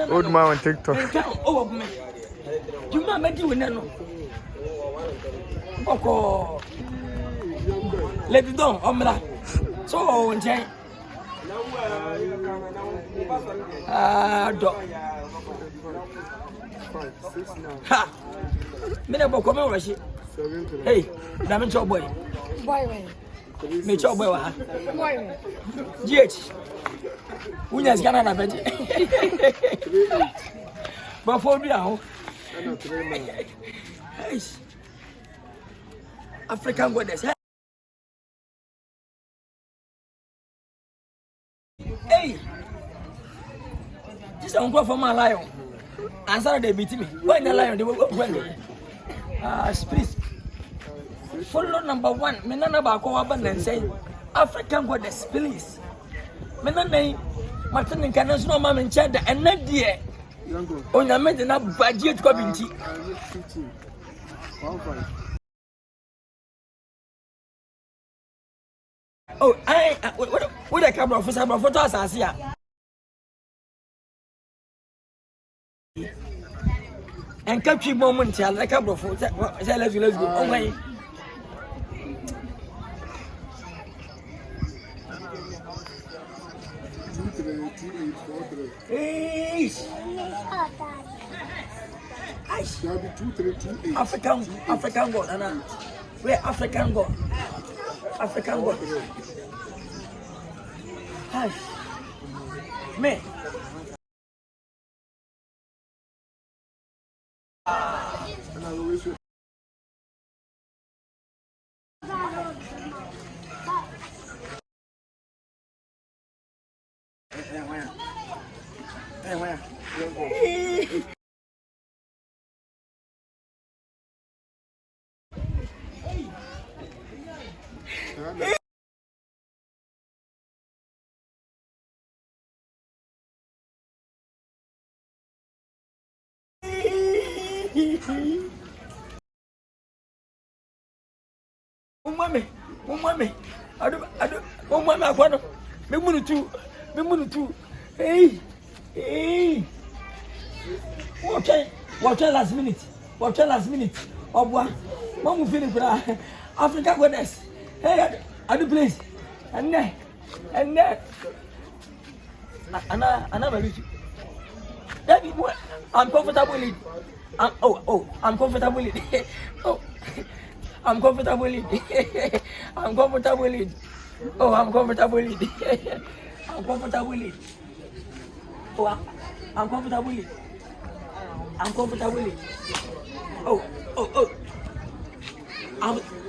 Old man on TikTok. Oh, me. You ma me di no. Oko. Let it down, omra. So, nchen. Do. Ha. Me na boko me washi. Hey, na me chop boy. Boy. Me chop boy wa. Boy. GH. Unya zikana na beje. Ba fo bi aho. African goddess. Hey. This is go for my lion. Answer they beat me. When the lion they will when. Please. Follow number 1. Me nana ba ko aba nan say African goddess, please. Me nana Martin Nkansah no ma me nche da enadie. Onya me de na baje to binti. Oh, what the camera for some photos as here. And capture moment here like a bro for let's go. Oh my. African God, Anna. Where African God? African God. Hi. Me. Umame. Adu. Umame akwano. Me munu tu. Hey. Watch last minute. Obwa. Mamu feel kura. Africa goddess. Hey, adu please. And there. Ana baby. That is I'm comfortable in. I'm comfortable in. I'm comfortable in. I'm comfortable in. Oh, I'm comfortable in. I'm comfortable in. Oh, I'm comfortable in. I'm comfortable in. Oh.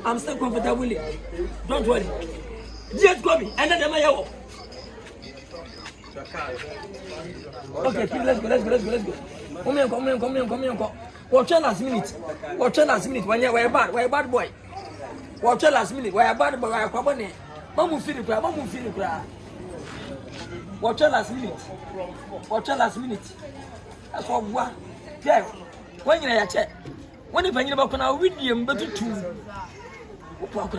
I'm still comfortable in. Don't worry. Just call me. And then I'm here. Okay, please, let's go. Come here. Watch last minute. When you're a bad boy. Watch last minute. Why a bad boy? Why a kwabone? Mamu feel cry. Watch last minute. That's what we want. Yeah. When you're a check. When you're going to now with you, but two. What?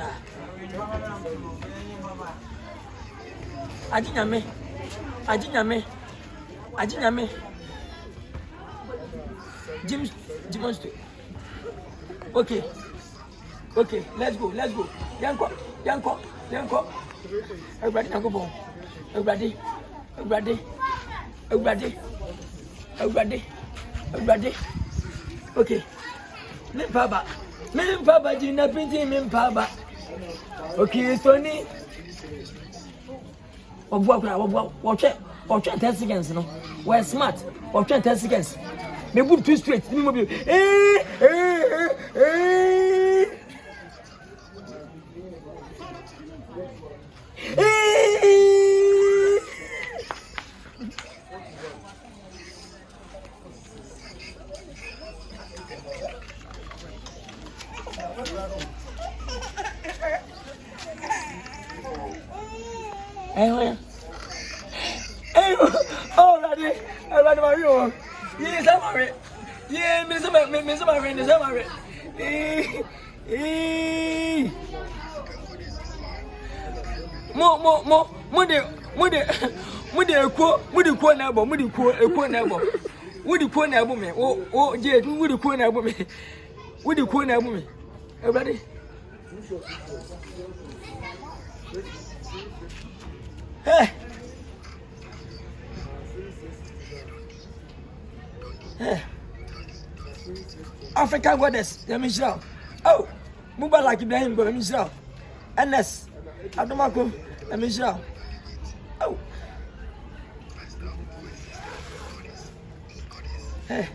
Ajinyame. Jim Street. Okay, let's go. Yanko. Everybody, Yanko bomb. Everybody. Okay. Mimpaba, Gina Pinty, Mimpaba. Okay, Sony. Watch 10 seconds, no? We're smart. Watch 10 seconds. Me move too straight. Me move. Everybody, Mario. Yes, I'm married. Yeah, Miss Marine is married. Mudi ko na ebo, mudi ko na ebo. Wudi ko na ebo me. O je, wudi ko na ebo me. Wudi ko na ebo me. Everybody. Hey. Hey. African goddess, let me show. Oh, Mubarak Ibrahim, let me show. NS, Adomako, let me show. Oh. Hey.